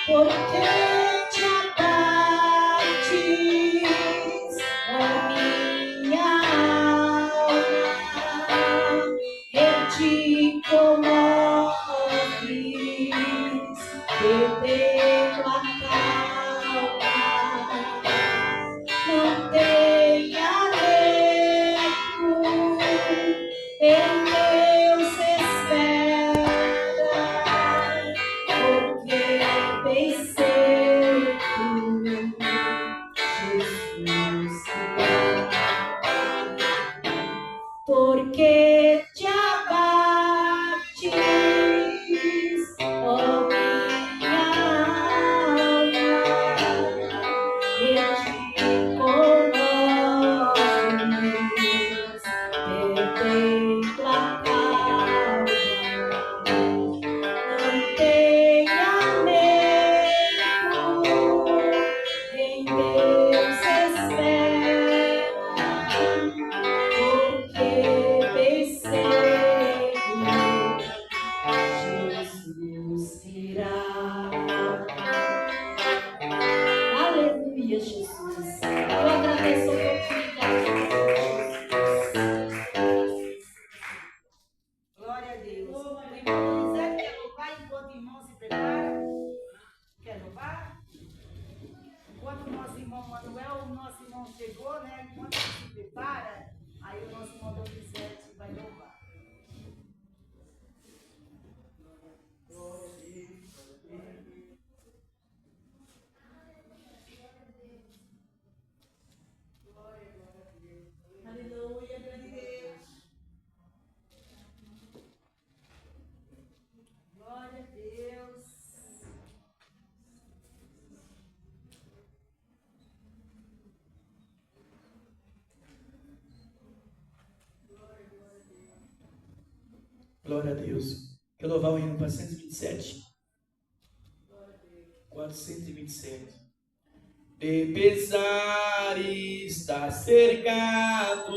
porque te abates, ó minha alma, e te comoves, perdendo a calma. Não tenha medo, em Deus espera, porque bem cedo Jesus virá. Porque te abates, ó minha alma, e te comoves, perdendo a calma. Não tenha medo, em Deus espera, porque bem cedo Jesus virá. Aleluia, Jesus. Eu agradeço a oportunidade, Jesus. Glória a Deus. O irmão Donizete quer louvar enquanto o irmão se prepara? Quer louvar? Enquanto o nosso irmão Manuel, o nosso irmão chegou, né? Enquanto ele se prepara, aí o nosso irmão Donizete vai louvar. Aleluia, grande Deus. Glória a Deus. Glória a Deus. Quer louvar o hino 427? 427. De pesares está cercado,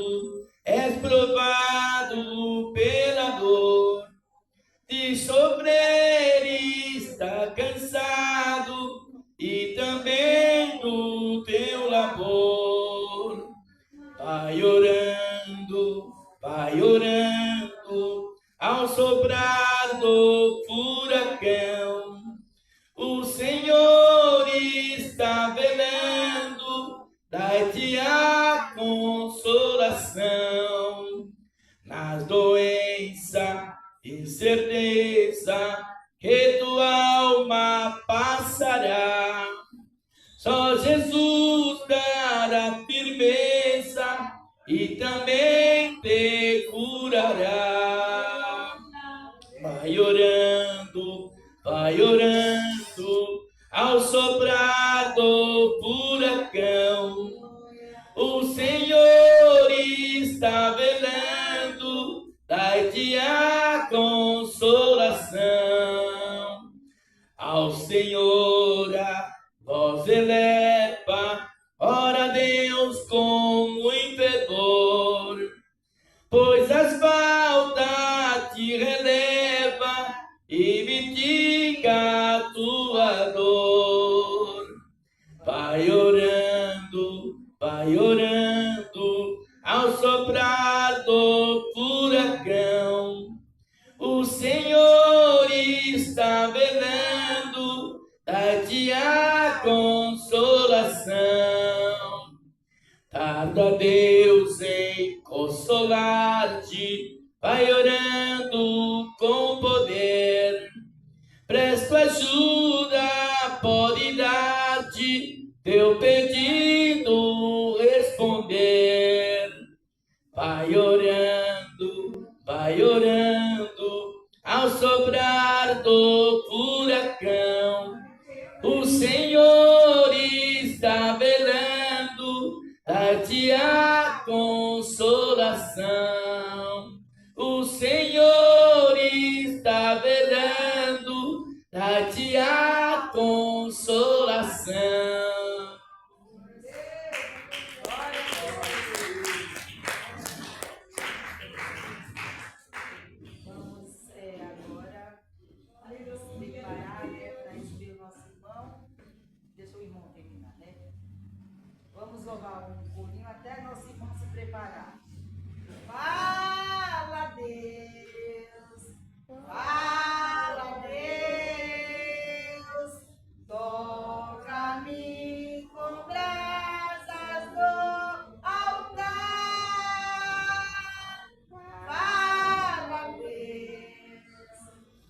és provado pela dor, de sofrer está cansado, e também do teu labor. Vai orando, ao soprar do furacão, o Senhor está velando, dai-te a consolação. Nas doenças, incerteza, que tua alma passará. Só Jesus dará firmeza e também te curará. Vai orando, ao soprar do furacão, o Senhor está velando, dai-te a consolação. Ao Senhor a voz eleva, ora a Deus com muito fervor, pois as faltas te releva e mitiga a tua dor. Vai orando, ao soprar do furacão, o Senhor está velando, dai-te a consolação. Tarda Deus em consolar-te, vai orando com poder. Presto ajuda, pode dar-te teu pedido responder. Vai orando, ao soprar do furacão, o Senhor está velando, dá-te a consolação. O Senhor está velando, dá-te a consolação. Vamos agora nos preparar, né, para Vamos louvar um pouquinho até nosso irmão se preparar. Fala, Deus. Fala, Deus. Toca-me com brasas do altar. Fala, Deus.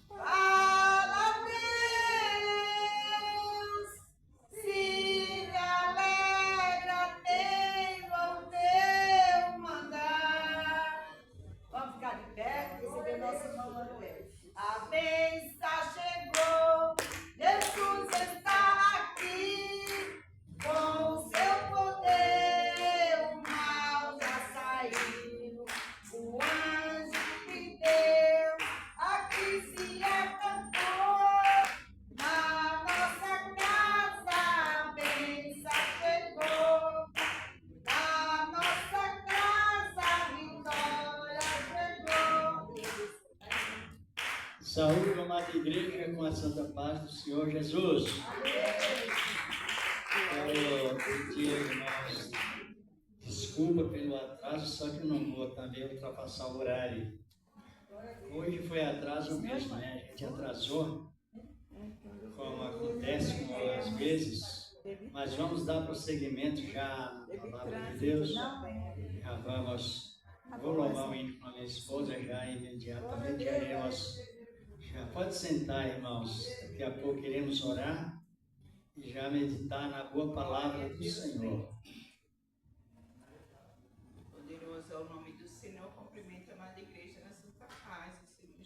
Fala, Deus. Se me alegra, tenho o teu mandar. Vamos ficar de pé, receber nosso irmão Manuel. A bênção chegou, Jesus está aqui, com o seu poder o mal já saiu, o anjo de Deus aqui se acampou, na nossa casa a bênção chegou, na nossa casa a vitória chegou. Saúde, amada igreja, com a santa paz do Senhor Jesus. Quero pedir, irmãos, desculpa pelo atraso, só que eu não vou também ultrapassar o horário. Hoje foi atraso mesmo, né? A gente atrasou, como acontece às vezes, mas vamos dar prosseguimento já na palavra de Deus. Já vamos, vou louvar o hino com a minha esposa já imediatamente. Já pode sentar, irmãos, daqui a pouco iremos orar e já meditar na boa palavra do Senhor. Poderoso é o nome do Senhor, cumprimento a amada igreja na santa paz, o Senhor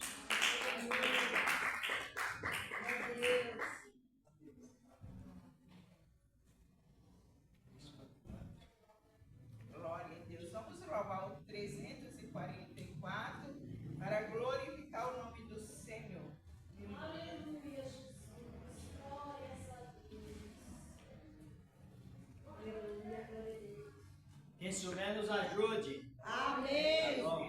Glória a Deus. Vamos louvar o 344 para glorificar o nome do Senhor. Aleluia, Jesus. Glórias a Deus. Aleluia, glória a Deus. Quem souber nos ajude. Amém. Tá bom?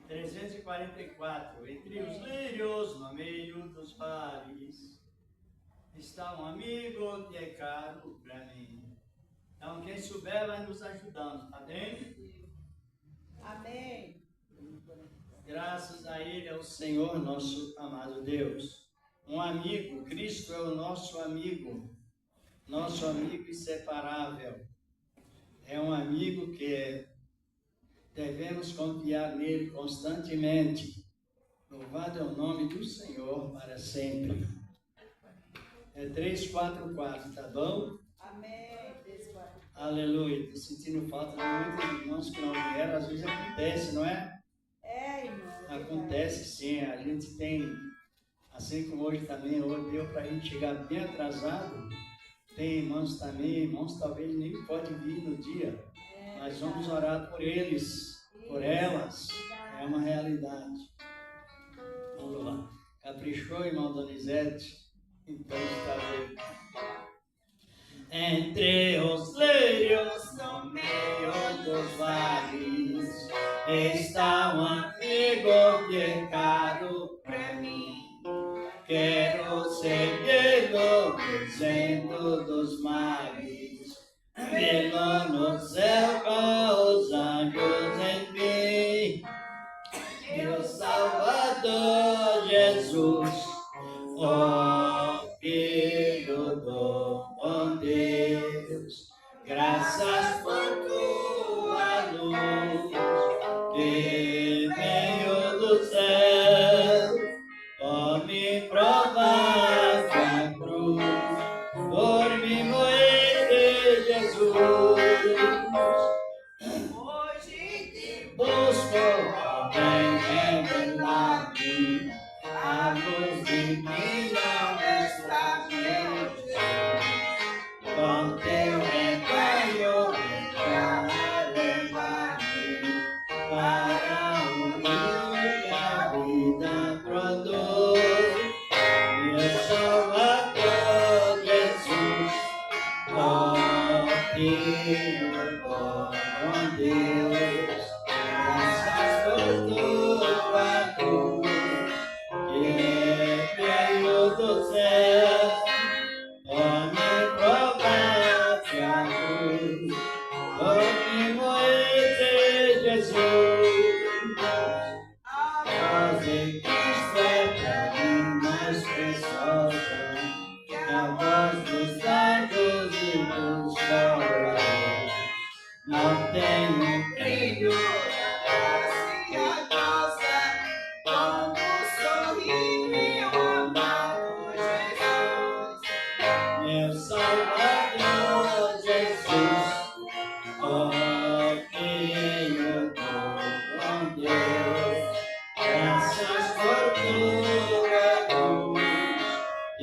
344. Entre os lírios, no meio dos vales, está um amigo que é caro para mim. Então, quem souber vai nos ajudando, tá bem? Amém. Graças a Ele, ao Senhor, nosso amado Deus. Um amigo, Cristo é o nosso amigo inseparável. É um amigo que devemos confiar nele constantemente. Louvado é o nome do Senhor para sempre. É 344, tá bom? Amém. Aleluia. Estou sentindo falta de muitos irmãos que não vieram. Às vezes acontece, não é? É, irmão. Acontece sim. A gente tem, assim como hoje também, hoje deu para a gente chegar bem atrasado. Tem irmãos também, irmãos talvez nem podem vir no dia. Mas vamos orar por eles, por elas. É uma realidade. Vamos lá. Caprichou, irmão Donizete? Então está bem. Entre os lírios, no meio dos vales, está um amigo que é caro para mim. Quero segui-lo dizendo dos mares, vê-lo no céu com os anjos em mim. Meu Salvador Jesus, ó Filho do bom Deus, graças por tua luz que veio do céu, ó me provar a cruz, por mim morrer, Jesus. Hoje te busco, vem revelar-me a luz de que não está meu Deus. Com teu rebanho para levar-me para o rio que a vida produz. Meu Salvador Jesus, ó Filho bom Deus, graças por tua cruz que veio do céu, ó me provaste a cruz,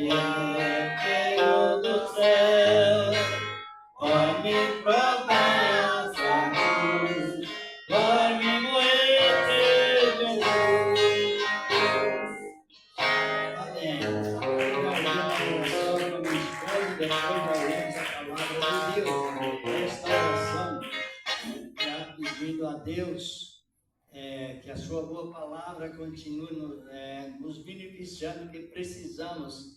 Deus do céu, homem provar sua cruz, por mim morrer Jesus. Amém. Eu vou fazer uma oração com a minha esposa, depois nós lemos a palavra de Deus. Esta oração, já pedindo a Deus que a sua boa palavra continue nos beneficiando, que precisamos,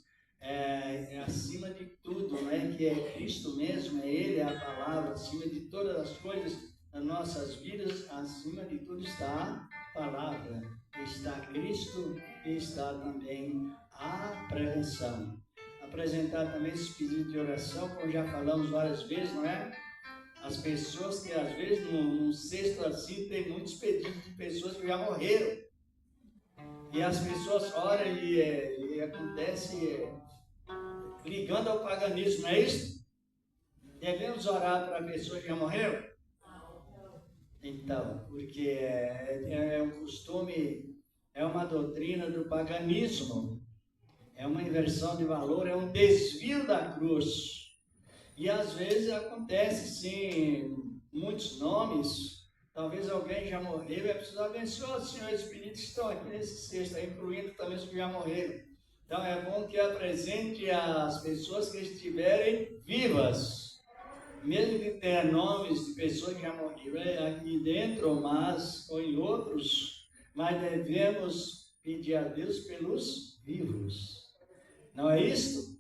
acima de tudo, né, que é Cristo mesmo, Ele é a palavra, acima de todas as coisas nas nossas vidas, acima de tudo está a palavra, está Cristo e está também a prevenção. Apresentar também esse pedido de oração, como já falamos várias vezes, não é? As pessoas que às vezes num cesto assim tem muitos pedidos de pessoas que já morreram. E as pessoas oram e acontece ligando ao paganismo, não é isso? Devemos orar para a pessoa que já morreu? Então, porque é um costume, é uma doutrina do paganismo, é uma inversão de valor, é um desvio da cruz. E às vezes acontece, sim, muitos nomes, talvez alguém já morreu, é preciso abençoar os senhores espíritos que estão aqui nesse cesto, incluindo também os que já morreram. Então é bom que apresente as pessoas que estiverem vivas, mesmo que tenha nomes de pessoas que já morreram aqui dentro, ou em outros, mas devemos pedir a Deus pelos vivos. Não é isso?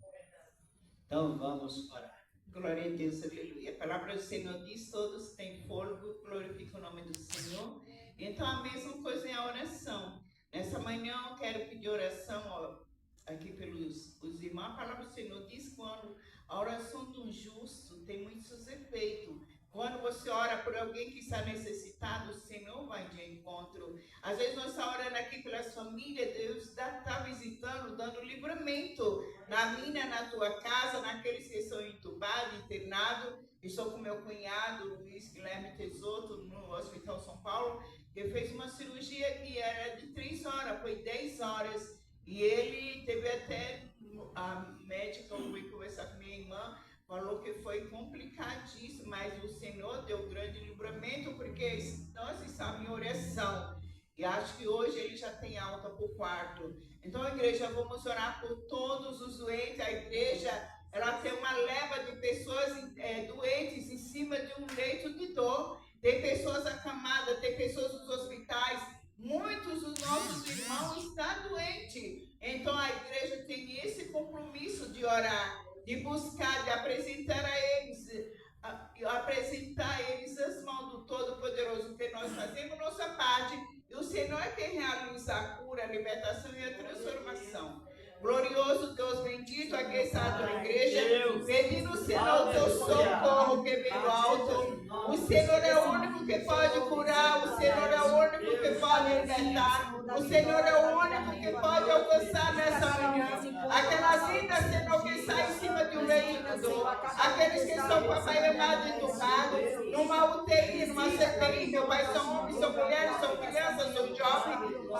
Então vamos orar. Glória a Deus, aleluia. A palavra do Senhor diz: todos têm fôlego, glorifica o nome do Senhor. Então a mesma coisa é a oração. Nessa manhã eu quero pedir oração aqui pelos irmãos. A palavra do Senhor diz: quando a oração do justo tem muitos efeitos. Quando você ora por alguém que está necessitado, o Senhor vai de encontro. Às vezes nós estamos orando aqui pelas famílias, Deus está visitando, dando livramento na minha, na tua casa, naqueles que são entubados, internados. Estou com meu cunhado, Luiz Guilherme Tesoto, no Hospital São Paulo, que fez uma cirurgia que era de 3 horas, foi 10 horas. E ele teve até, a médica, eu fui conversar com minha irmã, falou que foi complicadíssimo, mas o Senhor deu grande livramento, porque nós estamos em oração. E acho que hoje ele já tem alta para o quarto. Então, a igreja, vamos orar por todos os doentes. A igreja, ela tem uma leva de pessoas doentes em cima de um leito de dor. Tem pessoas acamadas, tem pessoas nos hospitais. Muitos dos nossos irmãos estão doentes. Então, a igreja tem esse compromisso de orar, de buscar, de apresentar a eles as mãos do Todo-Poderoso, que nós fazemos nossa parte, e o Senhor é quem realiza a cura, a libertação e a transformação. Glorioso Deus bendito, aqui está a tua igreja, pedindo, Senhor, o teu socorro que vem do alto. O Senhor é o único que pode curar, o Senhor é o único que pode libertar, o Senhor é o único que pode alcançar nessa manhã aquelas vidas, Senhor, que saem em cima de um leito de dor, aqueles que são papaianados e entubados, numa UTI, numa CTI, meu Pai, são homens, são mulheres, são crianças, são jovens,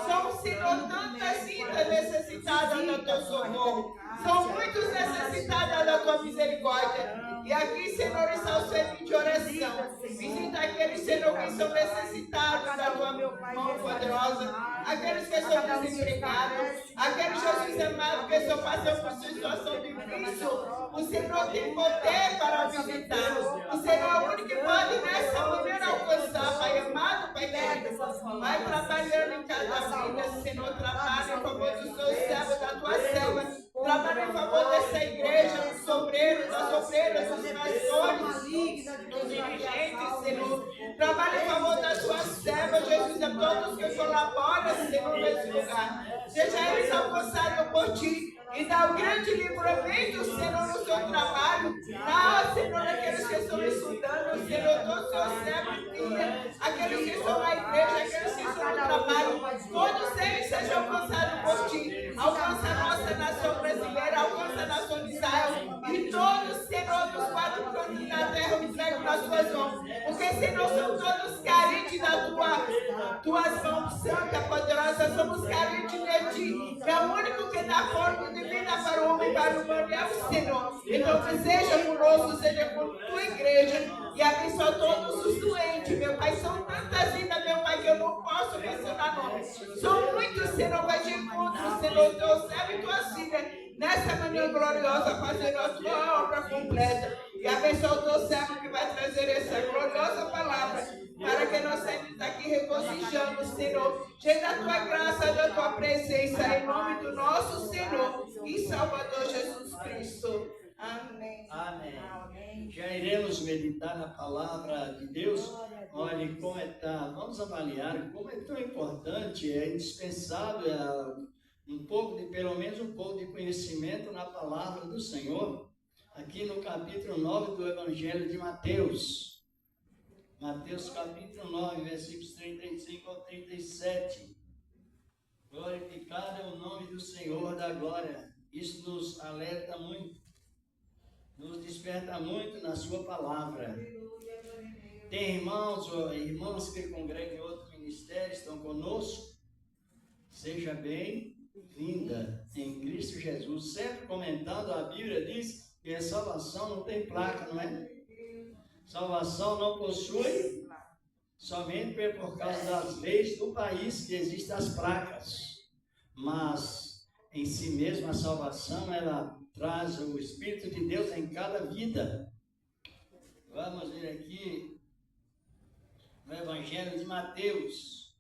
são, Senhor, tantas vidas necessitadas do teu socorro, são muitos necessitados da tua misericórdia. E aqui, Senhor, está o serviço de oração. Visita aqueles, Senhor, que são necessitados da tua mão poderosa, aqueles que são desempregados, aqueles, Jesus amado, que estão passando por situação difícil. O Senhor tem poder para visitar. O Senhor é o único que pode nessa manhã alcançar, Pai amado, Pai querido. Vai trabalhando em cada vida, Senhor, trabalha em favor dos teus servos, da tua serva. Trabalha em favor dessa igreja, dos obreiros, das obreiras, dos pastores, dos dirigentes, Senhor. Trabalha em favor das tuas servas, Jesus, a todos que colaboram, Senhor, nesse lugar. Seja eles alcançados por ti e dá o grande livramento, Senhor, no seu trabalho. Ah, Senhor, aqueles que estão estudando, Senhor, todos os seus servos, aqueles que estão na igreja, aqueles que estão no trabalho, todos eles sejam alcançados por ti. Alcança a nossa nação brasileira, alcança a nação de Israel e todos, Senhor, dos 4 cantos da terra, eu entrego nas tuas mãos, porque, Senhor, são todos carentes das tuas mãos santa, poderosa, somos carentes de ti, que é o único que dá forma de vida para o homem, para Senhor. Então, que seja conosco, seja com tua igreja e abençoa todos os doentes, meu Pai. São tantas vidas, meu Pai, que eu não posso mencionar nome. São muitos, Senhor, vai de encontro, Senhor, Deus, serve tuas filhas nessa manhã gloriosa, fazendo a tua obra completa. E abençoa o teu servo que vai trazer essa gloriosa palavra, para que nós saímos daqui regozijando, Senhor, cheio da tua graça, da tua presença, em nome do nosso Senhor e Salvador Jesus Cristo. Amém. Amém. Já iremos meditar na palavra de Deus. Olha como vamos avaliar como é tão importante, é indispensável pelo menos um pouco de conhecimento na palavra do Senhor. Aqui no capítulo 9 do Evangelho de Mateus. Mateus capítulo 9, versículos 35 ao 37. Glorificado é o nome do Senhor da glória. Isso nos alerta muito, nos desperta muito na sua palavra. Tem irmãos ou irmãs que congregam em outro ministério, estão conosco. Seja bem-vinda em Cristo Jesus. Sempre comentando, a Bíblia diz que a salvação não tem placa, não é? Salvação não possui, somente por causa das leis do país que existem as placas. Mas, em si mesma, a salvação, ela traz o Espírito de Deus em cada vida. Vamos ver aqui no Evangelho de Mateus.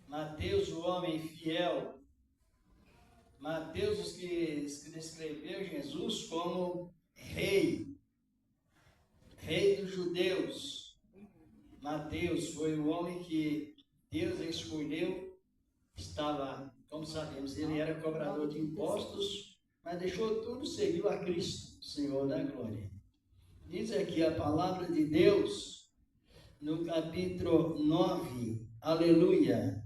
Mateus, o homem fiel. Mateus, que descreveu Jesus como rei dos judeus. Mateus foi o homem que Deus escolheu, estava, como sabemos, ele era cobrador de impostos, mas deixou tudo, seguiu a Cristo, Senhor da glória. Diz aqui a palavra de Deus, no capítulo 9, aleluia,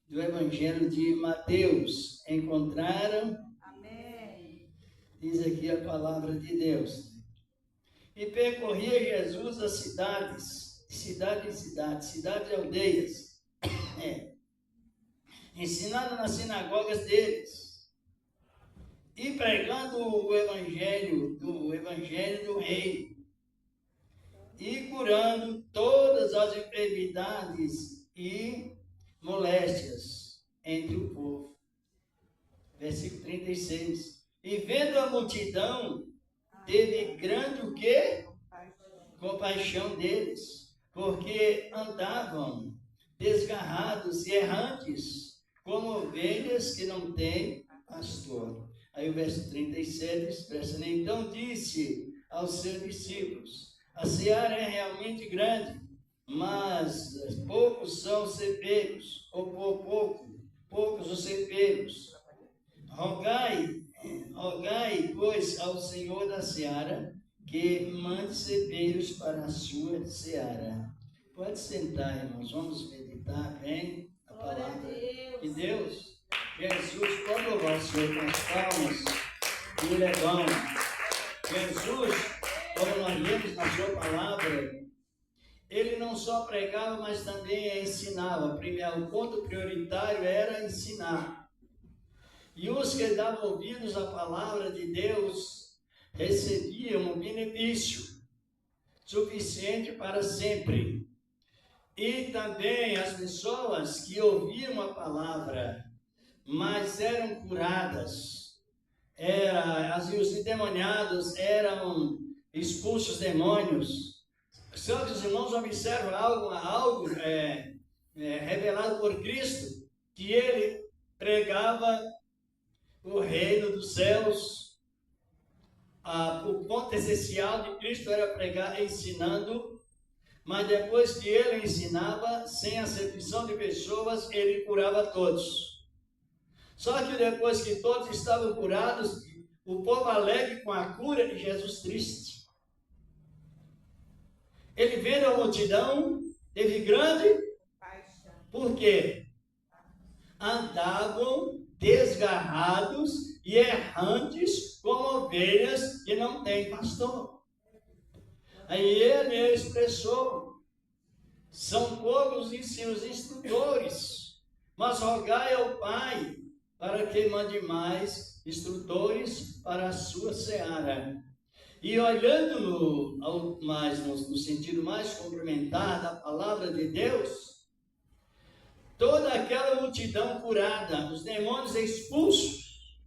do Evangelho de Mateus. Encontraram? Amém. Diz aqui a palavra de Deus. E percorria Jesus as cidades, cidade em cidade, cidades e aldeias, ensinando nas sinagogas deles, e pregando o evangelho do reino, e curando todas as enfermidades e moléstias entre o povo. Versículo 36. E vendo a multidão, teve grande o quê? Compaixão deles, porque andavam desgarrados e errantes, como ovelhas que não têm pastor. Aí o verso 37 expressa, então disse aos seus discípulos, a seara é realmente grande, mas poucos são os ceifeiros, poucos os ceifeiros. Rogai, pois, ao Senhor da seara, que mande ceifeiros para a sua seara. Pode sentar, irmãos, vamos meditar bem a palavra de Deus. Jesus, pode louvar o Senhor com as palmas, e Ele é bom. Jesus, como nós lemos na sua palavra, Ele não só pregava, mas também ensinava. O ponto prioritário era ensinar. E os que davam ouvidos à palavra de Deus recebiam um benefício suficiente para sempre. E também as pessoas que ouviam a palavra, mas eram curadas. Os endemoniados eram expulsos demônios. Só que os irmãos observam algo revelado por Cristo, que Ele pregava o reino dos céus. O ponto essencial de Cristo era pregar ensinando, mas depois que Ele ensinava, sem acepção de pessoas, Ele curava todos. Só que depois que todos estavam curados, o povo alegre com a cura de Jesus triste. Ele vendo a multidão, teve grande paixão. Por quê? Andavam desgarrados e errantes como ovelhas que não têm pastor. Aí ele expressou, são poucos os instrutores, mas rogai ao Pai para que mande mais instrutores para a sua seara. E olhando no sentido mais complementar da palavra de Deus, toda aquela multidão curada, os demônios expulsos,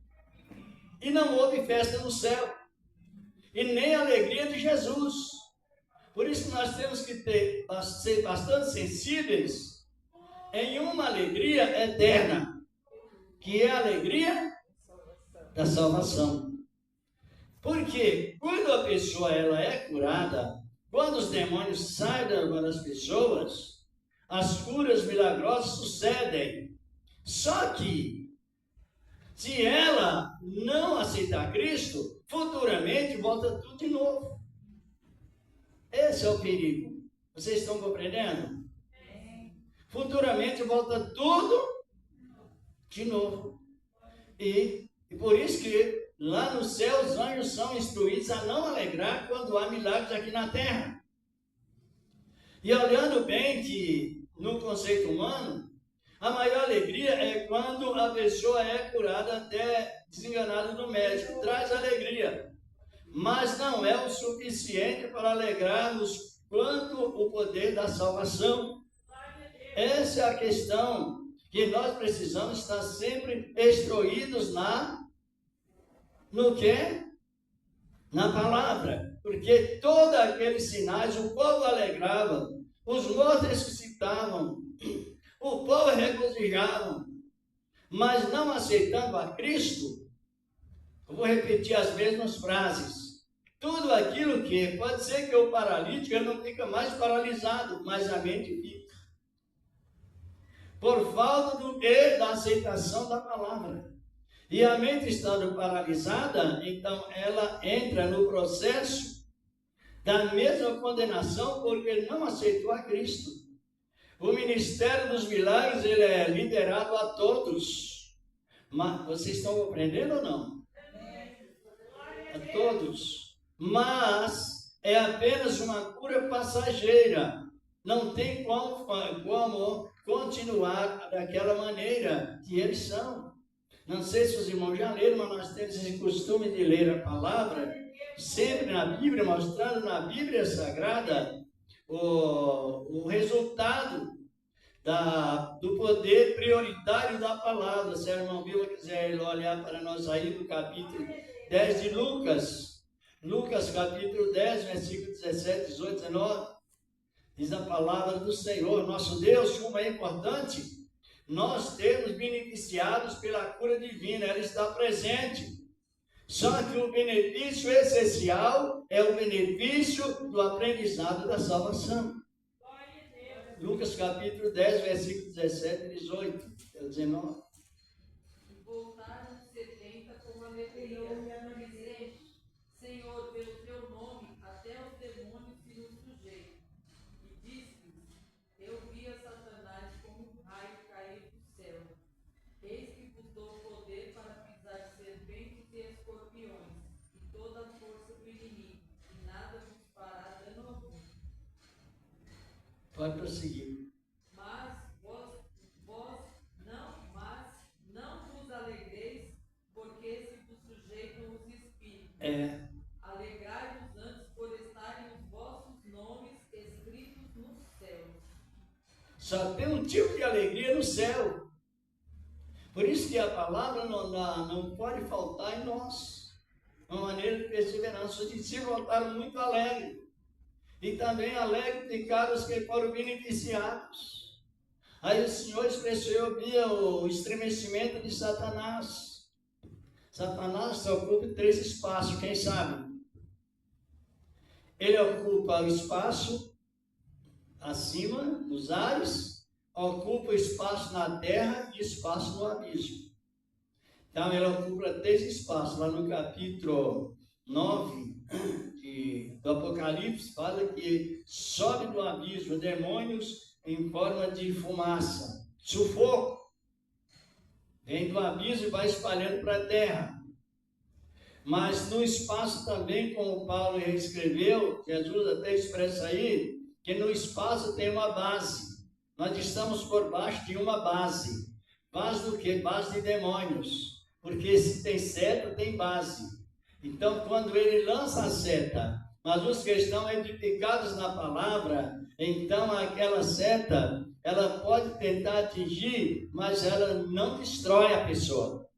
e não houve festa no céu, e nem alegria de Jesus. Por isso nós temos que ser bastante sensíveis em uma alegria eterna, que é a alegria da salvação. Porque quando a pessoa ela é curada, quando os demônios saem das pessoas, as curas milagrosas sucedem. Só que, se ela não aceitar Cristo, futuramente volta tudo de novo. Esse é o perigo. Vocês estão compreendendo? Futuramente volta tudo de novo. E por isso que lá no céu os anjos são instruídos a não alegrar quando há milagres aqui na terra. E olhando bem que no conceito humano, a maior alegria é quando a pessoa é curada até desenganada do médico. Traz alegria. Mas não é o suficiente para alegrarmos quanto o poder da salvação. Essa é a questão que nós precisamos estar sempre instruídos no quê? Na palavra. Porque todos aqueles sinais, o povo alegrava, os mortos ressuscitavam, o povo regozijava, mas não aceitando a Cristo, eu vou repetir as mesmas frases. Tudo aquilo que pode ser que o paralítico ele não fica mais paralisado, mas a mente fica. Por falta da aceitação da palavra. E a mente estando paralisada, então ela entra no processo da mesma condenação porque não aceitou a Cristo. O ministério dos milagres ele é liderado a todos. Mas vocês estão compreendendo ou não? A todos. Mas é apenas uma cura passageira. Não tem como continuar daquela maneira que eles são. Não sei se os irmãos já leram, mas nós temos esse costume de ler a palavra sempre na Bíblia, mostrando na Bíblia Sagrada o resultado do poder prioritário da palavra. Se a irmã Bila quiser olhar para nós aí no capítulo 10 de Lucas, capítulo 10, versículo 17, 18, 19, diz a palavra do Senhor, nosso Deus, como é importante nós termos beneficiados pela cura divina, ela está presente. Só que o benefício essencial é o benefício do aprendizado da salvação. Lucas capítulo 10, versículo 17 e 18, 19. Voltaram 70 com alegria, dizendo: Senhor, pelo teu nome, até os demônios se nos sujeitam. E disse-lhes: Eu vi a Satanás como um raio cair do céu. Eis que vos dou poder para pisar serpentes e escorpiões, e toda a força do inimigo, e nada vos fará dano algum. Pode prosseguir. Mas não vos alegreis, porque se vos sujeitam os espíritos. Alegrai-vos antes por estarem os vossos nomes escritos nos céus. Só tem um tipo de alegria no céu. Por isso que a palavra não pode faltar em nós. Uma maneira de perseverança. Os discípulos voltaram muito alegres. E também alegre ficaram os que foram beneficiados. Aí o Senhor expressou o estremecimento de Satanás. Satanás só ocupa 3 espaços, quem sabe? Ele ocupa o espaço acima, nos ares, ocupa o espaço na terra e espaço no abismo. Então ele ocupa 3 espaços. Lá no capítulo 9 do Apocalipse fala que sobe do abismo demônios em forma de fumaça, sufoco, vem do abismo e vai espalhando para a terra. Mas no espaço também, como Paulo escreveu, Jesus até expressa aí, que no espaço tem uma base. Nós estamos por baixo de uma base. Base do quê? Base de demônios. Porque se tem seta, tem base. Então, quando ele lança a seta, mas os que estão edificados na palavra, então aquela seta, ela pode tentar atingir, mas ela não destrói a pessoa.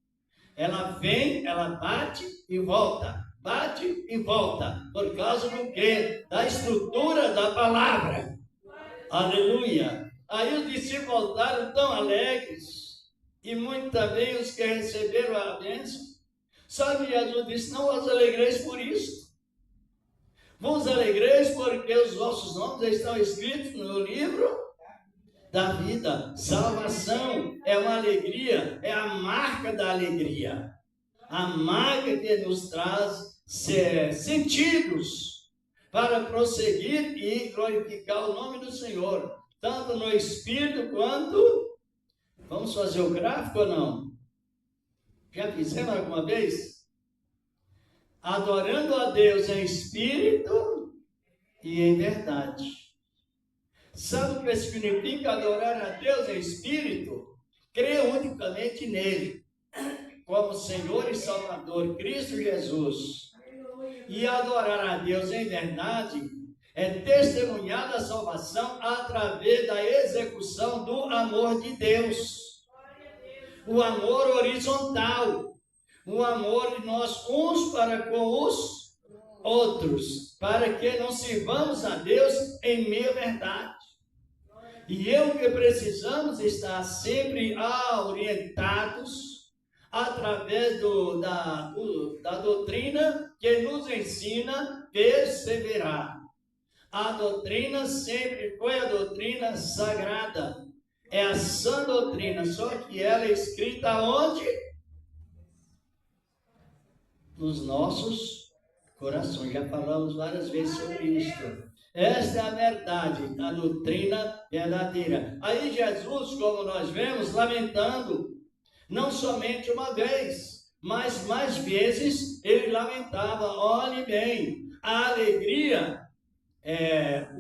Ela vem, ela bate e volta. Bate e volta. Por causa do quê? Da estrutura da palavra. Aleluia. Aí os discípulos voltaram tão alegres. E muitos também os que receberam a bênção. Sabe, Jesus disse, não vos alegreis por isso. Vos alegreis porque os vossos nomes estão escritos no livro da vida. Salvação é uma alegria, é a marca da alegria. A marca que nos traz sentidos para prosseguir e glorificar o nome do Senhor, tanto no Espírito quanto... Vamos fazer o gráfico ou não? Já fizemos alguma vez? Adorando a Deus em Espírito e em verdade. Sabe o que significa adorar a Deus em Espírito? Crer unicamente nele, como Senhor e Salvador, Cristo Jesus. E adorar a Deus em verdade é testemunhar da salvação através da execução do amor de Deus. O amor horizontal. O amor de nós uns para com os outros. Para que não sirvamos a Deus em meia verdade. E eu que precisamos estar sempre orientados através da doutrina que nos ensina a perseverar. A doutrina sempre foi a doutrina sagrada. É a sã doutrina, só que ela é escrita onde? Nos nossos corações. Já falamos várias vezes sobre isso. Esta é a verdade, a doutrina verdadeira. Aí Jesus, como nós vemos, lamentando, não somente uma vez, mas mais vezes ele lamentava. Olhe bem, a alegria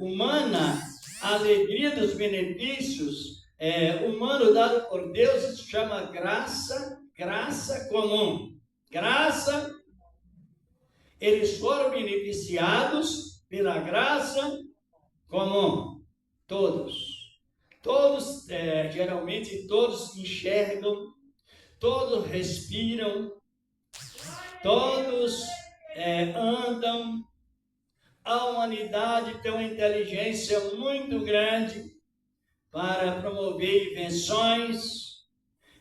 humana, a alegria dos benefícios humano dado por Deus, se chama graça comum. Graça, eles foram beneficiados pela graça comum. Todos, geralmente todos enxergam, todos respiram, todos andam. A humanidade tem uma inteligência muito grande para promover invenções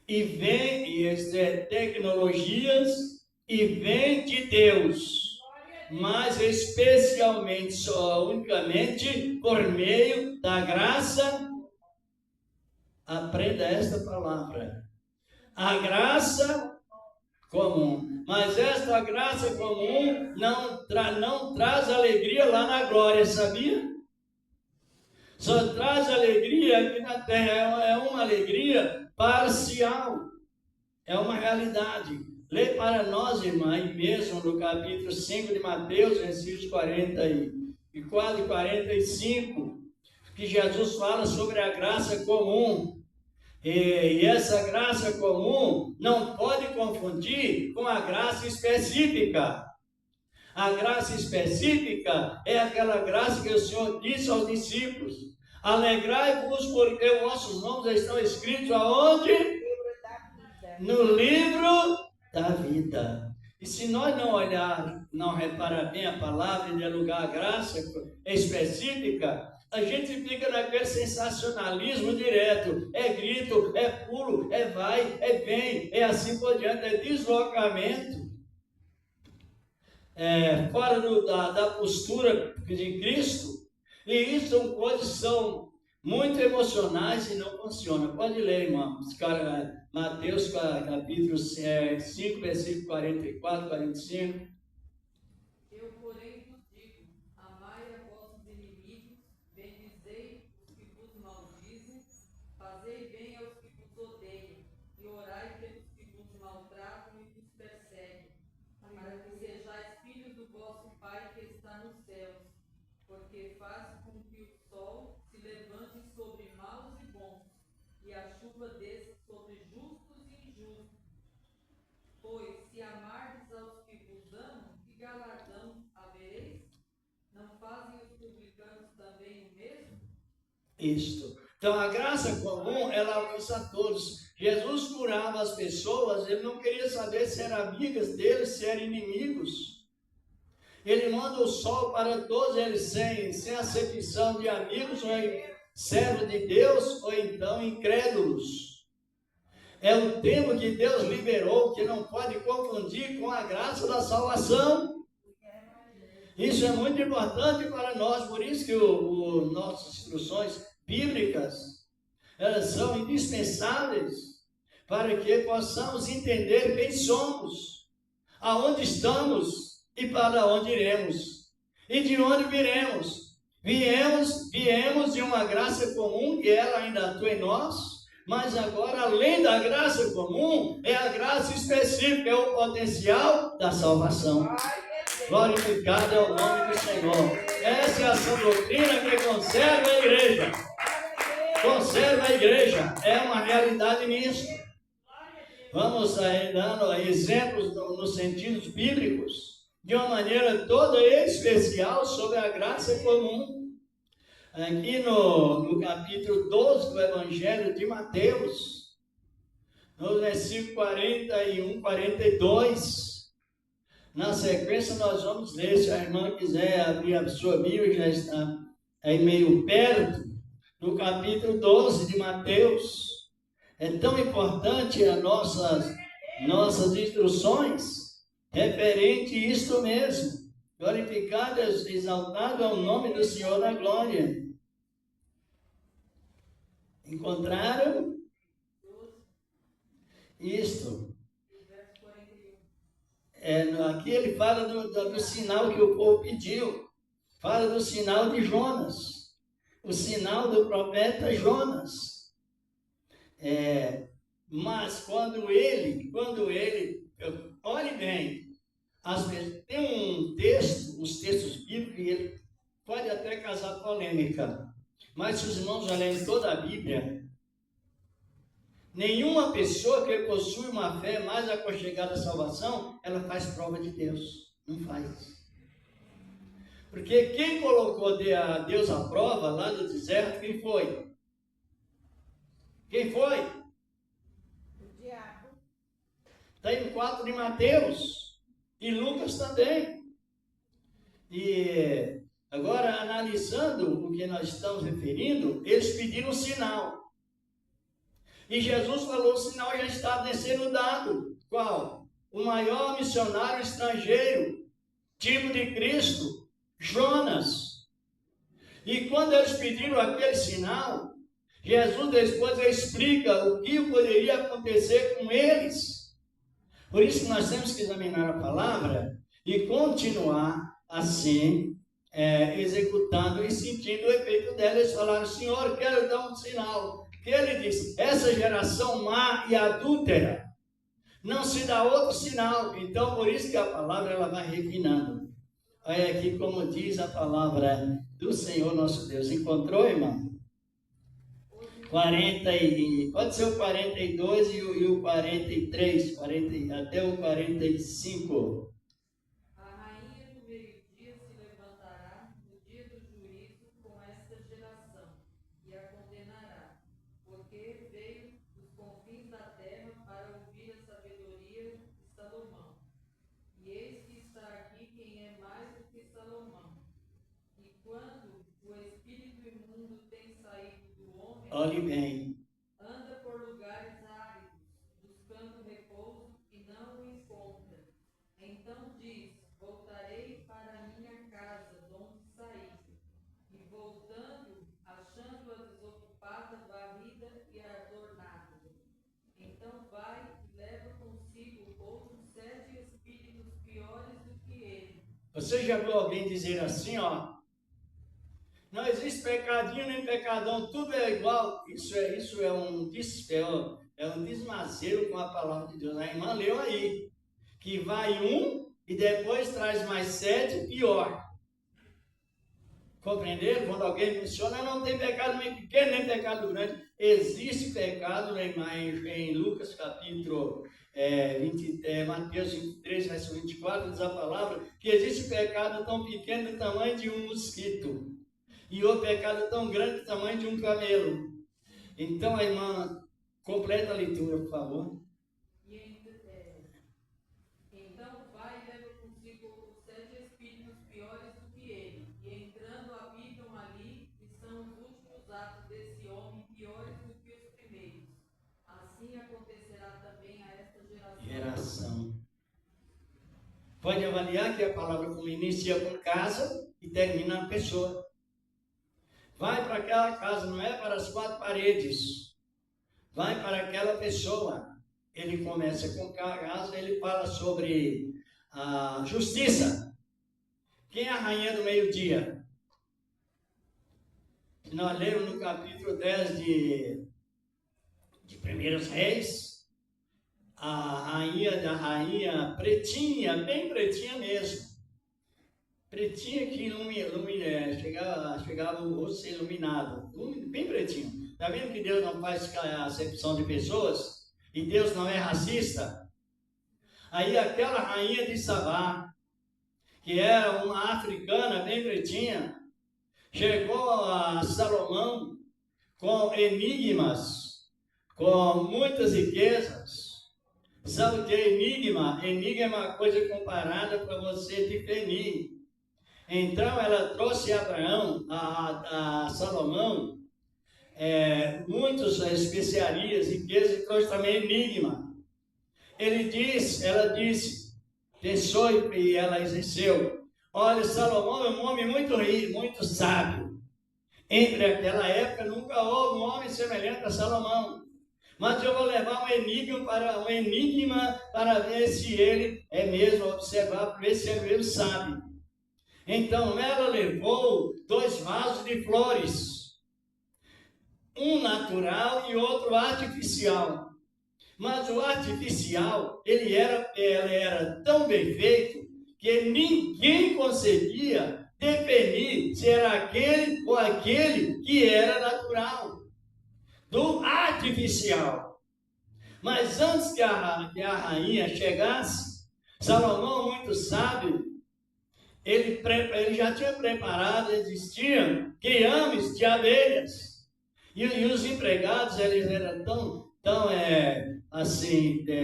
e tecnologias e vem de Deus, mas especialmente, unicamente por meio da graça. Aprenda esta palavra, a graça comum. Mas esta graça comum não traz alegria lá na glória, sabia? Só traz alegria aqui na terra, é uma alegria parcial, é uma realidade. Lê para nós, irmã, aí mesmo no capítulo 5 de Mateus, versículos 44 e 45, que Jesus fala sobre a graça comum. E essa graça comum não pode confundir com a graça específica. A graça específica é aquela graça que o Senhor disse aos discípulos: alegrai-vos porque os vossos nomes estão escritos aonde? No livro da vida. E se nós não reparar bem a palavra e dialogar a graça específica, a gente fica naquele sensacionalismo direto. É grito, é pulo, é vai, é vem, é assim por diante, é deslocamento. Fora da postura de Cristo. E isso são coisas que são muito emocionais e não funcionam. Pode ler, irmão. Mateus capítulo 5, versículo 44, 45. Eu, porém, vos digo, amai a vossos inimigos, bendizei os que vos maldizem, fazei bem aos que vos odeiam, e orai pelos que vos maltratam e vos perseguem, para que sejais filhos do vosso Pai que está nos céus, porque faz com que o sol se levante sobre maus e bons, e a chuva desça sobre justos isto. Então, a graça comum, ela alcança a todos. Jesus curava as pessoas, ele não queria saber se eram amigas dele, se eram inimigos. Ele manda o sol para todos eles, sem acepção de amigos, ou servos de Deus, ou então incrédulos. É o tempo que Deus liberou, que não pode confundir com a graça da salvação. Isso é muito importante para nós, por isso que nossas instruções bíblicas, elas são indispensáveis para que possamos entender quem somos, aonde estamos e para onde iremos, e de onde viremos. Viemos de uma graça comum, que ela ainda atua em nós, mas agora, além da graça comum, é a graça específica, é o potencial da salvação. Glorificado é o nome do Senhor. Essa é a sã doutrina que conserva a igreja. Conserva a igreja. É uma realidade nisso. Vamos aí dando exemplos nos sentidos bíblicos, de uma maneira toda especial, sobre a graça comum. Aqui no capítulo 12 do Evangelho de Mateus, no versículo 41, 42, na sequência nós vamos ler, se a irmã quiser abrir a sua Bíblia, já está aí meio perto, no capítulo 12 de Mateus. É tão importante as nossas instruções referente a isto mesmo. Glorificado, exaltado é o nome do Senhor da glória. Encontraram? Isto. Aqui ele fala do sinal que o povo pediu. Fala do sinal de Jonas. O sinal do profeta Jonas. Mas quando ele, olhe bem, tem um texto, os textos bíblicos, e ele pode até causar polêmica, mas se os irmãos olharem toda a Bíblia, nenhuma pessoa que possui uma fé mais aconchegada à salvação, ela faz prova de Deus, não faz. Porque quem colocou a Deus à prova lá no deserto, quem foi? Quem foi? O diabo. Está aí no 4 de Mateus. E Lucas também. E agora, analisando o que nós estamos referindo, eles pediram um sinal. E Jesus falou: o sinal já está sendo dado. Qual? O maior missionário estrangeiro, tipo de Cristo, Jonas. E quando eles pediram aquele sinal, Jesus depois explica o que poderia acontecer com eles. Por isso que nós temos que examinar a palavra e continuar assim, executando e sentindo o efeito dela. Eles falaram: Senhor, quero dar um sinal. Que ele disse: essa geração má e adúltera, não se dá outro sinal. Então, por isso que a palavra ela vai refinando. Olha aqui como diz a palavra do Senhor nosso Deus. Encontrou, irmão? 40 pode ser o 42 e o 43, até o 45. A rainha do meio-dia se levantará no dia do juízo com esta geração e a condenará, porque veio dos confins da terra para ouvir a sabedoria de Salomão. E eis que está aqui quem é mais do que Salomão. E quando o espírito imundo tem saído do homem, Olhe bem. anda por lugares áridos, buscando repouso e não o encontra. Então diz: voltarei para a minha casa, de onde saí. E voltando, achando-a desocupada, varrida e adornada. Então vai e leva consigo outros 7 espíritos piores do que ele. Você já viu alguém dizer assim, ó: não existe pecadinho nem pecadão, tudo é igual? Isso é um desmazeiro com a palavra de Deus. A irmã leu aí, que vai um e depois traz mais 7 pior. Compreenderam? Quando alguém menciona, não tem pecado nem pequeno nem pecado grande. Existe pecado em Lucas capítulo Mateus 23, verso 24, diz a palavra que existe pecado tão pequeno do tamanho de um mosquito. E o pecado tão grande, do tamanho de um camelo. Então, a irmã, completa a leitura, por favor. Então o pai leva consigo os 7 espíritos piores do que ele, e entrando habitam ali, e são os últimos atos desse homem piores do que os primeiros. Assim acontecerá também a esta geração. Pode avaliar que a palavra como inicia com casa e termina na pessoa. Vai para aquela casa, não é para as 4 paredes. Vai para aquela pessoa. Ele começa com casa, ele fala sobre a justiça. Quem é a rainha do meio-dia? Nós lemos no capítulo 10 de 1 Reis, a rainha pretinha, bem pretinha mesmo. Pretinha que chegava o rosto iluminado, bem pretinho. Está vendo que Deus não faz acepção de pessoas? E Deus não é racista? Aí aquela rainha de Sabá, que era uma africana bem pretinha, chegou a Salomão com enigmas, com muitas riquezas. Sabe o que é enigma? Enigma é uma coisa comparada para você definir. Então ela trouxe a Abraão, a Salomão, muitas especiarias, riquezas, e trouxe também enigma. Ela disse, pensou e ela exerceu. Olha, Salomão é um homem muito rico, muito sábio. Entre aquela época nunca houve um homem semelhante a Salomão. Mas eu vou levar um enigma para ver se ele é mesmo, observar, para ver se ele mesmo sabe. Então ela levou 2 vasos de flores, um natural e outro artificial. Mas o artificial, ele era tão bem feito que ninguém conseguia definir se era aquele ou aquele que era natural, do artificial. Mas antes que a rainha chegasse, Salomão, muito sábio, ele já tinha preparado, existiam queiames de abelhas. E os empregados, eles eram tão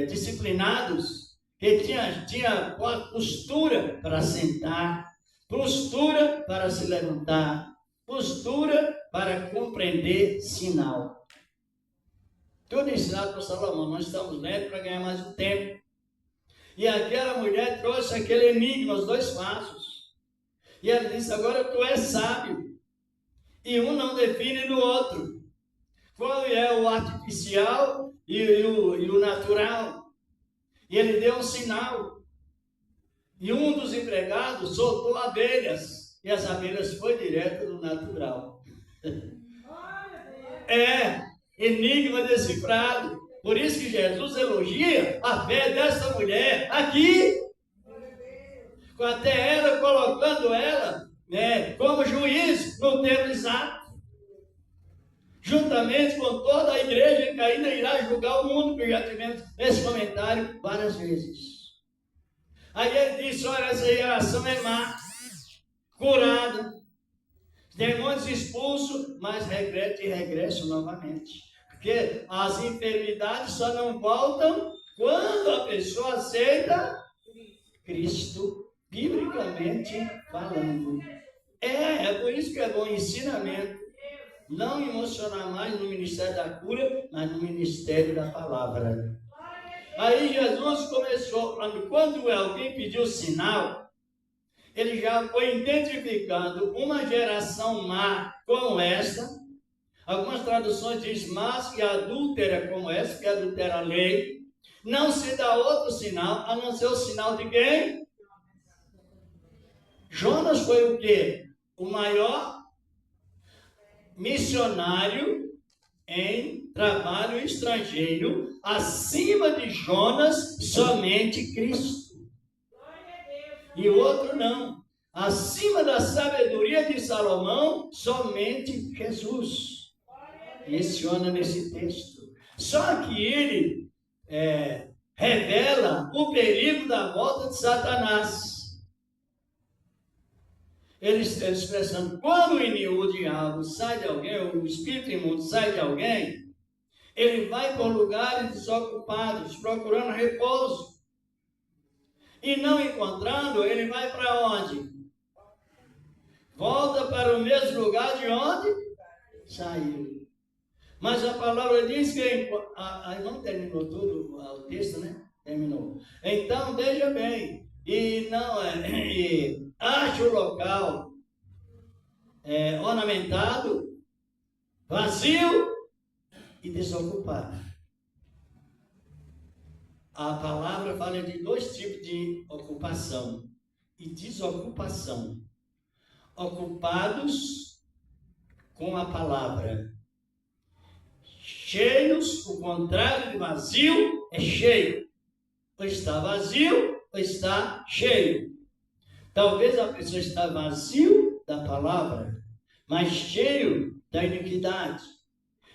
disciplinados, que tinha postura para sentar, postura para se levantar, postura para compreender sinal. Tudo ensinado por Salomão. Nós estamos lendo para ganhar mais um tempo. E aquela mulher trouxe aquele enigma, os 2 vasos. E ela disse, agora tu és sábio. E um não define do outro. Qual é o artificial e o natural? E ele deu um sinal. E um dos empregados soltou abelhas. E as abelhas foi direto no natural. Enigma decifrado. Por isso que Jesus elogia a fé dessa mulher aqui. Até ela colocando ela como juiz no tempo exato. Juntamente com toda a igreja que ainda irá julgar o mundo, que já tivemos esse comentário várias vezes. Aí ele disse, olha, essa geração é má, curada, demônios expulsos, mas regressam novamente. Porque as enfermidades só não voltam quando a pessoa aceita Cristo, biblicamente falando. É por isso que é bom ensinamento. Não emocionar mais no ministério da cura, mas no ministério da palavra. Aí Jesus começou, quando alguém pediu sinal, ele já foi identificando uma geração má como esta. Algumas traduções dizem más e adúltera como essa, que adultera a lei. Não se dá outro sinal, a não ser o sinal de quem? Jonas foi o quê? O maior missionário em trabalho estrangeiro. Acima de Jonas, somente Cristo. E o outro não. Acima da sabedoria de Salomão, somente Jesus. Menciona nesse texto. Só que ele revela o perigo da volta de Satanás. ele está expressando, quando o diabo sai de alguém, ou o espírito imundo sai de alguém, ele vai por lugares desocupados, procurando repouso. E não encontrando, ele vai para onde? Volta para o mesmo lugar de onde saiu. Mas a palavra diz que... não terminou tudo o texto, né? Terminou. Então, veja bem. E acha o local ornamentado, vazio e desocupado. A palavra fala de dois tipos de ocupação e desocupação. Ocupados com a palavra. Cheios, o contrário de vazio é cheio. Ou está vazio ou está cheio. Talvez a pessoa está vazio da palavra, mas cheio da iniquidade.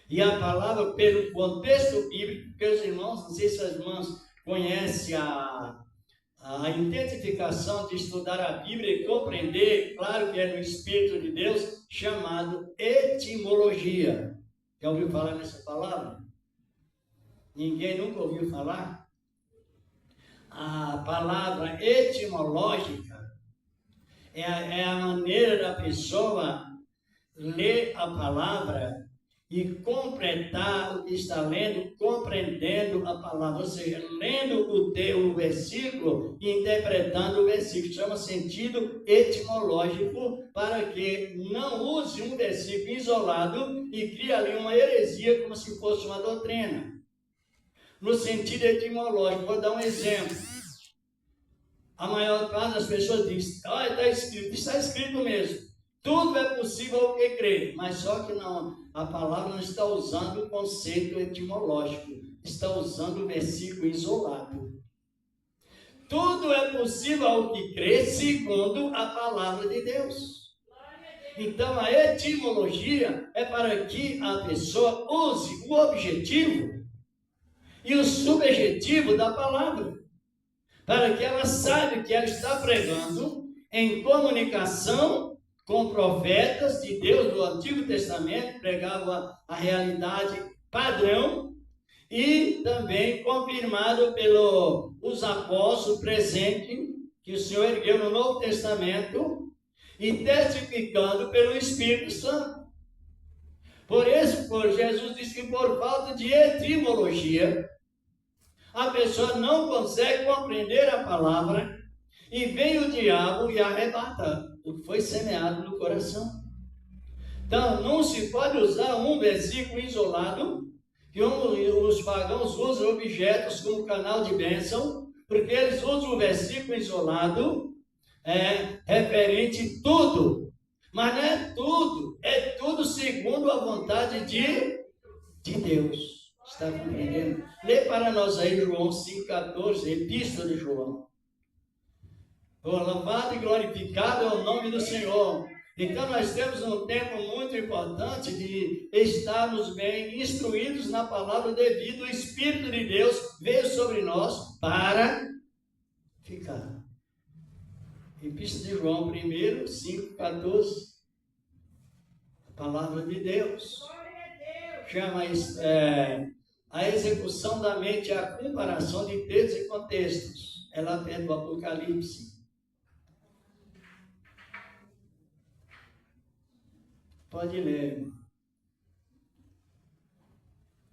E a palavra, pelo contexto bíblico, porque os irmãos, não sei se as irmãs conhecem a identificação de estudar a Bíblia e compreender, claro que é no Espírito de Deus, chamado etimologia. Já ouviu falar nessa palavra? Ninguém nunca ouviu falar? A palavra etimológica é a maneira da pessoa ler a palavra e completar o que está lendo, compreendendo a palavra, ou seja, lendo o versículo e interpretando o versículo. Chama sentido etimológico, para que não use um versículo isolado e crie ali uma heresia como se fosse uma doutrina. No sentido etimológico, vou dar um exemplo. A maior parte das pessoas diz, está escrito mesmo. Tudo é possível ao que crer, mas só que não, a palavra não está usando o conceito etimológico, está usando o versículo isolado. Tudo é possível ao que crer segundo a palavra de Deus. Então a etimologia é para que a pessoa use o objetivo e o subjetivo da palavra, para que ela saiba que ela está pregando em comunicação com profetas de Deus do Antigo Testamento, pregava a realidade padrão, e também confirmado pelos apóstolos presentes que o Senhor ergueu no Novo Testamento, e testificando pelo Espírito Santo. Por Jesus disse que por falta de etimologia, a pessoa não consegue compreender a palavra, e vem o diabo e arrebata o que foi semeado no coração. Então, não se pode usar um versículo isolado, que os pagãos usam objetos como canal de bênção, porque eles usam o versículo isolado, referente a tudo. Mas não é tudo segundo a vontade de Deus. Está compreendendo? Lê para nós aí João 5,14, Epístola de João. Louvado e glorificado é o nome do Senhor. Então nós temos um tempo muito importante de estarmos bem instruídos na palavra devido ao Espírito de Deus veio sobre nós para ficar. Epístola de João 1, 5,14. A palavra de Deus. Chama a execução da mente, a comparação de textos e contextos. É lá dentro do Apocalipse. Pode ler, irmão.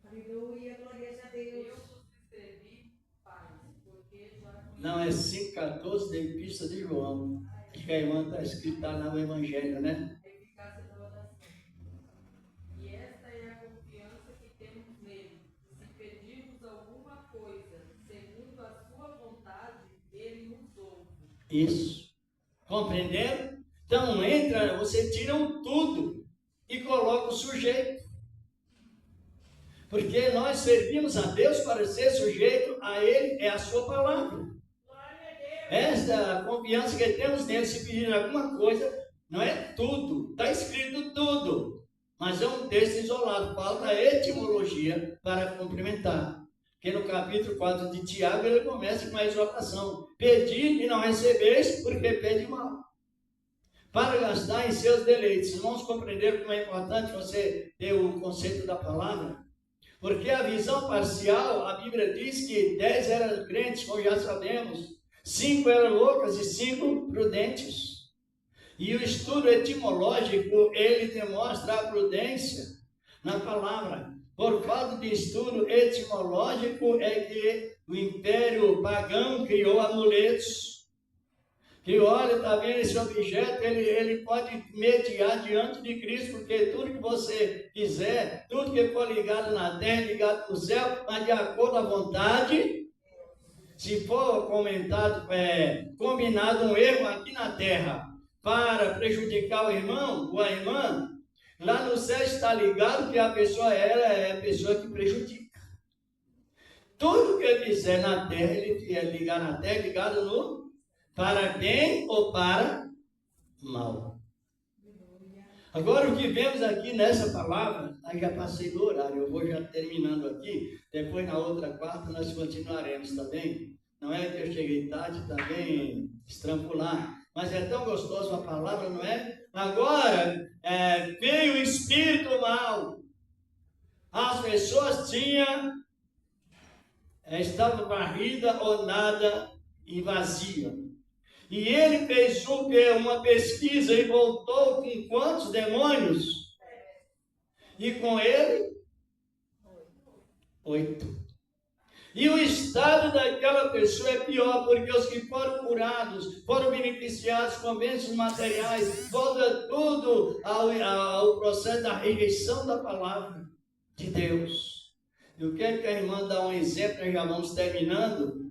Aleluia, glória a Deus. Não, é 5,14 da Epístola de João. Acho que a irmã está escrita lá no Evangelho, né? Eficácia da oração. E esta é a confiança que temos nele. Se pedirmos alguma coisa segundo a sua vontade, ele nos ouve. Isso. Compreenderam? Então você tira um tudo e coloca o sujeito. Porque nós servimos a Deus para ser sujeito a Ele, é a sua palavra. Esta confiança que temos nele, se pedir alguma coisa, não é tudo, está escrito tudo, mas é um texto isolado, falta a etimologia para complementar. Porque no capítulo 4 de Tiago, ele começa com a exortação: pedi e não recebeis, porque pede mal. para gastar em seus deleites. Irmãos, compreenderam como é importante você ter o conceito da palavra? Porque a visão parcial, a Bíblia diz que 10 eram crentes, como já sabemos, 5 eram loucas e 5 prudentes. E o estudo etimológico, ele demonstra a prudência na palavra. Por falta de estudo etimológico é que o império pagão criou amuletos. Que olha, está vendo esse objeto, ele pode mediar diante de Cristo, porque tudo que você quiser, tudo que for ligado na terra, ligado no céu, mas de acordo com a vontade, se for combinado um erro aqui na terra para prejudicar o irmão ou a irmã, lá no céu está ligado que a pessoa é a pessoa que prejudica. Tudo que ele fizer na terra, ele é ligar na terra, ligado no para bem ou para mal. Agora, o que vemos aqui nessa palavra, aí já passei do horário, eu vou já terminando aqui, depois na outra quarta nós continuaremos, tá bem? Não é que eu cheguei tarde, tá bem estrampular, mas é tão gostoso a palavra, não é? Agora, veio o espírito mal, as pessoas estavam varridas ou nada e vazia. E ele fez uma pesquisa e voltou com quantos demônios? E com ele? 8. E o estado daquela pessoa é pior, porque os que foram curados, foram beneficiados com bênçãos materiais, volta tudo ao processo da rejeição da palavra de Deus. Eu quero que a irmã dê um exemplo, nós já vamos terminando.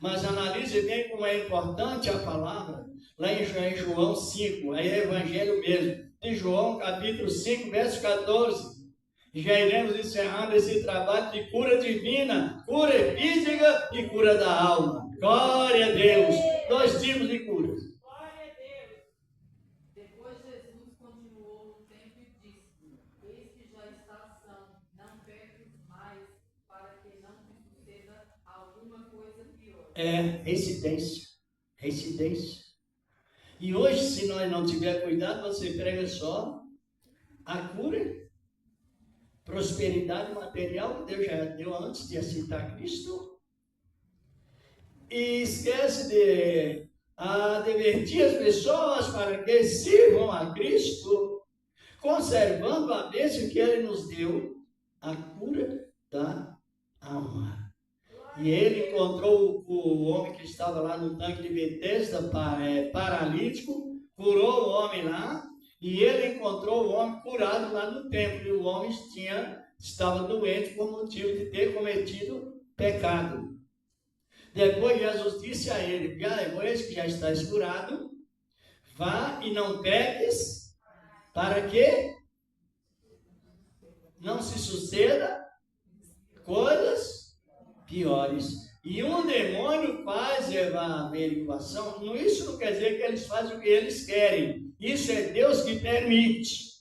Mas analise bem como é importante a palavra, lá em João 5, aí é evangelho mesmo, de João capítulo 5, verso 14. E já iremos encerrando esse trabalho de cura divina, cura física e cura da alma. Glória a Deus! 2 tipos de curas. Glória a Deus! Depois Jesus continuou no tempo e disse: eis que já está são, não peques mais, para que não te suceda alguma coisa pior. Reincidência. E hoje, se nós não tiver cuidado, você prega só a cura, prosperidade material, que Deus já deu antes de aceitar Cristo, e esquece de advertir as pessoas para que sirvam a Cristo, conservando a bênção que Ele nos deu, a cura da alma. E ele encontrou o homem que estava lá no tanque de Betesda, paralítico, curou o homem lá, e ele encontrou o homem curado lá no templo, e o homem estava doente por motivo de ter cometido pecado. Depois Jesus disse a ele: eis que já estás curado, vá e não peques, para que não se suceda coisas piores. E um demônio faz a averiguação. Isso não quer dizer que eles fazem o que eles querem. Isso é Deus que permite.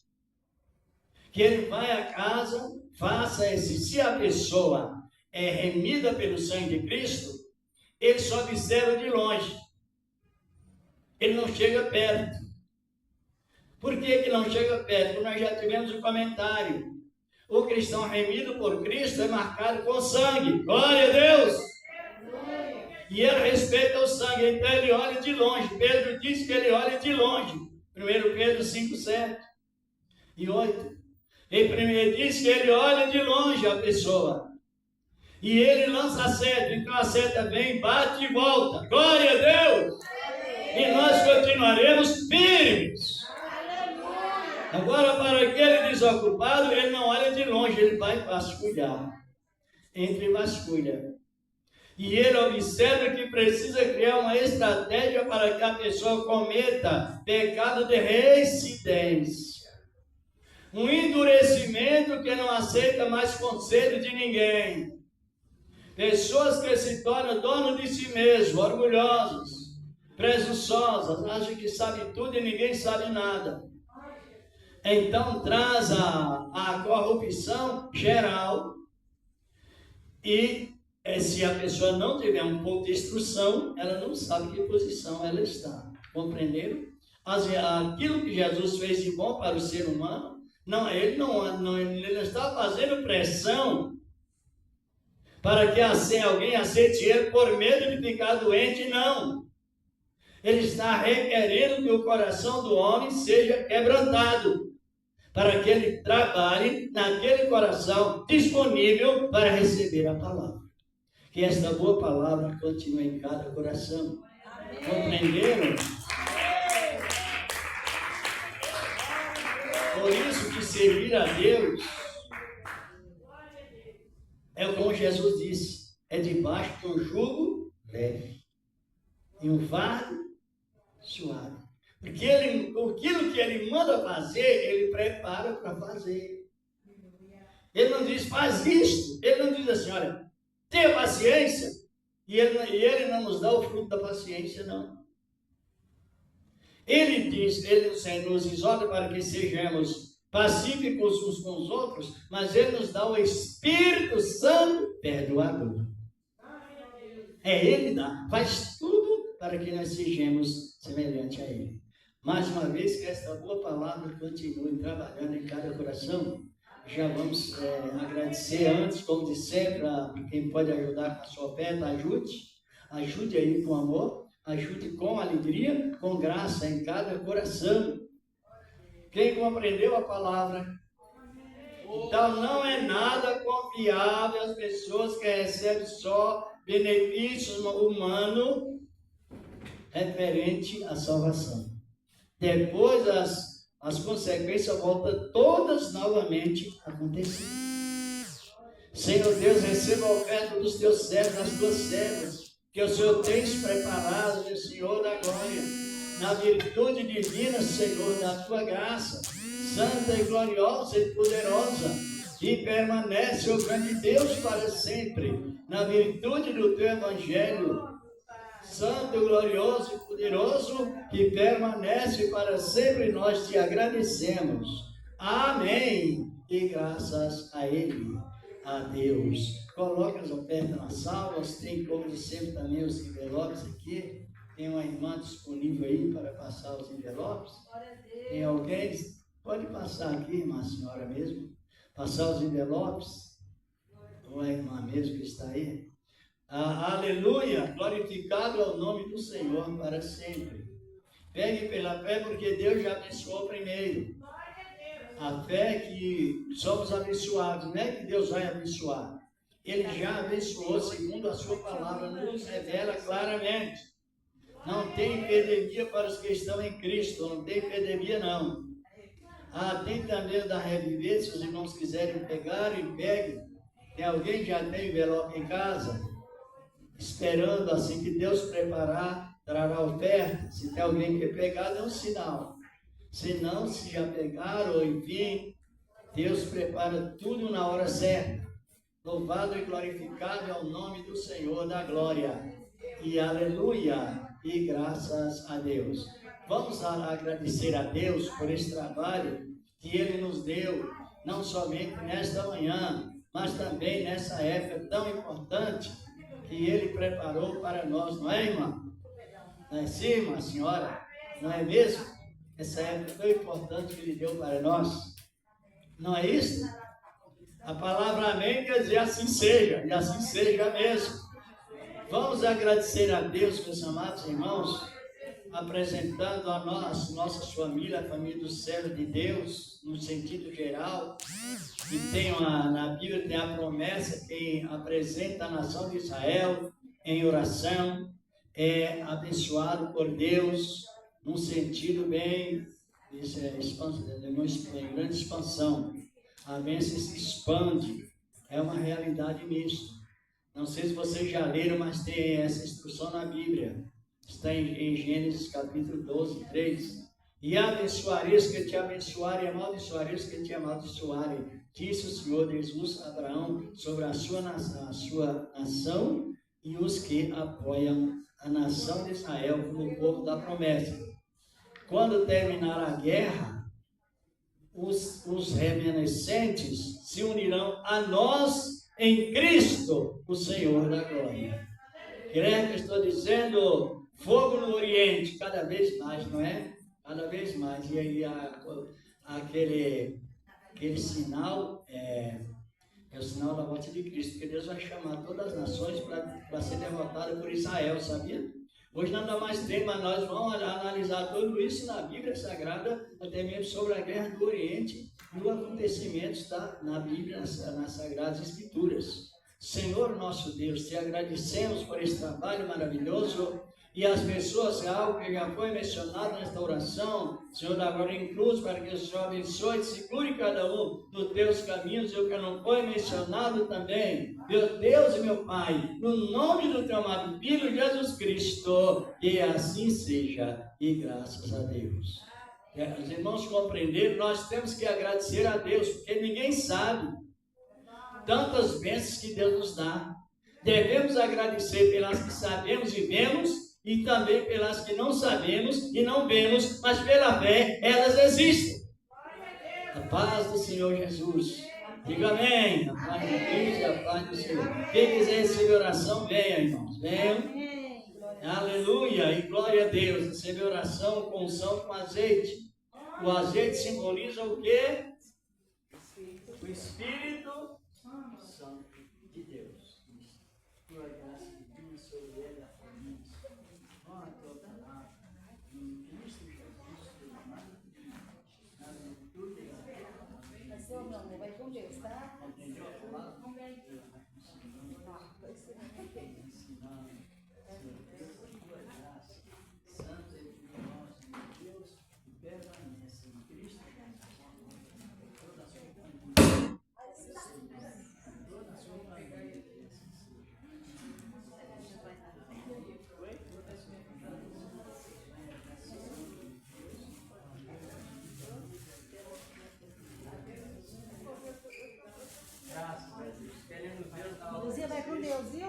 Que ele vai a casa, faça se a pessoa é remida pelo sangue de Cristo, ele só observa de longe. Ele não chega perto. Por que não chega perto? Porque nós já tivemos um comentário. O cristão remido por Cristo é marcado com sangue. Glória a Deus! E ele respeita o sangue, então ele olha de longe. Pedro diz que ele olha de longe. 1 Pedro 5, 7 e 8. Ele diz que ele olha de longe a pessoa. E ele lança a seta. Então a seta vem, bate e volta. Glória a Deus! E nós continuaremos firmes. Agora, para aquele desocupado, ele não olha de longe, ele vai vasculhar. Entre e vasculha. E ele observa que precisa criar uma estratégia para que a pessoa cometa pecado de reincidência. Um endurecimento que não aceita mais conselho de ninguém. Pessoas que se tornam dono de si mesmo, orgulhosas, presunçosas, acham que sabem tudo e ninguém sabe nada. Então traz a corrupção geral e se a pessoa não tiver um pouco de instrução, ela não sabe que posição ela está. Compreenderam? aquilo que Jesus fez de bom para o ser humano. Não, ele não está fazendo pressão para que alguém aceite ele por medo de ficar doente, não. Ele está requerendo que o coração do homem seja quebrantado, para que ele trabalhe naquele coração disponível para receber a palavra. Que esta boa palavra continue em cada coração. Amém. Compreenderam? Por isso que servir a Deus é como Jesus disse, é debaixo de um jugo leve e um fardo suave. Porque aquilo que ele manda fazer, ele prepara para fazer. Ele não diz, faz isto. Ele não diz assim, olha, tenha paciência. E ele não nos dá o fruto da paciência, não. Ele diz, ele nos exorta para que sejamos pacíficos uns com os outros, mas ele nos dá o Espírito Santo perdoador. Ele dá, faz tudo para que nós sejamos semelhantes a ele. Mais uma vez, que esta boa palavra continue trabalhando em cada coração. Já vamos agradecer antes, como de sempre, a quem pode ajudar com a sua oferta, ajude aí com amor, ajude com alegria, com graça em cada coração. Quem compreendeu a palavra? Então não é nada confiável as pessoas que recebem só benefícios humanos referente à salvação. Depois as consequências voltam todas novamente a acontecer. Senhor Deus, receba a oferta dos teus servos, das tuas servas, que o Senhor tens preparado, meu Senhor da glória, na virtude divina, Senhor, da tua graça, santa e gloriosa e poderosa, e permanece, ó grande Deus, para sempre, na virtude do teu evangelho, santo, glorioso e poderoso, que permanece para sempre. Nós te agradecemos. Amém. E graças a Ele, a Deus. Coloca as ofertas nas salvas. Tem, como de sempre, também os envelopes aqui. Tem uma irmã disponível aí para passar os envelopes. Tem alguém? Pode passar aqui, irmã, senhora mesmo. Passar os envelopes. Ou a irmã mesmo que está aí. Aleluia, glorificado é o nome do Senhor para sempre. Pegue pela fé, porque Deus já abençoou primeiro. A fé é que somos abençoados, não é que Deus vai abençoar. Ele já abençoou segundo a sua palavra, nos revela claramente. Não tem epidemia para os que estão em Cristo, não tem epidemia não. Tem também da Reviver, se os irmãos quiserem pegar, peguem. Tem alguém que já tem envelope em casa? Esperando assim que Deus preparar, trará a oferta. Se tem alguém que pegar, dê um sinal. Se não, se já pegaram, enfim, Deus prepara tudo na hora certa. Louvado e glorificado é o nome do Senhor da glória. E aleluia, e graças a Deus. Vamos agradecer a Deus por esse trabalho que Ele nos deu, não somente nesta manhã, mas também nessa época tão importante que Ele preparou para nós, não é, irmã? Não é assim, irmã, senhora? Não é mesmo? Essa época tão importante que Ele deu para nós. Não é isso? A palavra amém quer dizer assim seja, e assim seja mesmo. Vamos agradecer a Deus, meus amados irmãos, apresentando a nossas famílias, a família do servo de Deus, no sentido geral, que tem na Bíblia tem a promessa, quem apresenta a nação de Israel em oração, é abençoado por Deus, num sentido bem, em grande expansão. A bênção se expande, é uma realidade mista. Não sei se vocês já leram, mas tem essa instrução na Bíblia. Está em Gênesis capítulo 12, 3. E abençoareis que te abençoarem, e amaldiçoareis que te amaldiçoarem. Disse o Senhor Deus a Abraão sobre a sua nação e os que apoiam a nação de Israel como povo da promessa. Quando terminar a guerra, os remanescentes se unirão a nós em Cristo, o Senhor da glória. Creio que estou dizendo fogo no Oriente, cada vez mais, não é? cada vez mais. E aí aquele sinal é o sinal da morte de Cristo, porque Deus vai chamar todas as nações para ser derrotada por Israel, sabia? Hoje nada mais tem, mas nós vamos analisar tudo isso na Bíblia Sagrada, até mesmo sobre a guerra do Oriente e os acontecimentos na Bíblia, nas Sagradas Escrituras. Senhor nosso Deus, te agradecemos por esse trabalho maravilhoso e as pessoas, algo que já foi mencionado nesta oração, Senhor, agora incluso para que o Senhor abençoe e segure cada um dos teus caminhos e o que não foi mencionado também. Meu Deus e meu Pai, no nome do teu amado Filho Jesus Cristo, que assim seja e graças a Deus. Os irmãos compreenderam, nós temos que agradecer a Deus, porque ninguém sabe tantas bênçãos que Deus nos dá. Devemos agradecer pelas que sabemos e vemos, e também pelas que não sabemos e não vemos, mas pela fé elas existem. A paz do Senhor Jesus. Diga amém. A paz de Cristo e a paz do Senhor. Quem quiser receber oração, venha, irmãos. Venham. Aleluia e glória a Deus. Receber oração com unção com azeite. O azeite simboliza o quê? O Espírito Santo de Deus. Tua graça divina sobre ele, a família. Nós toda lá, em Cristo Jesus, na virtude da fé. Mas, meu amor, vai com Deus, tá? Entendeu? Santo é o nosso Deus e permanece em Cristo. Toda a sua família. Toda a sua família. Graças a Deus. Queremos Deus na hora. Luzia vai com Deus, viu?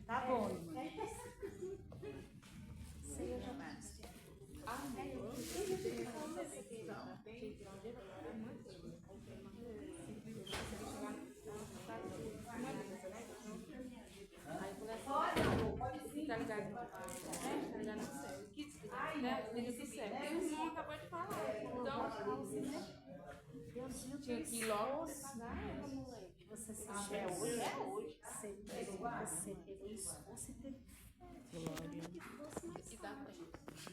Tá bom, irmã. Tá ligado? Tá ligado no céu. Liga pro céu. O irmão acabou de falar. Então, tinha que ir logo pagar. Você se é hoje? É hoje. Você teve isso. Você teve. E dá pra isso.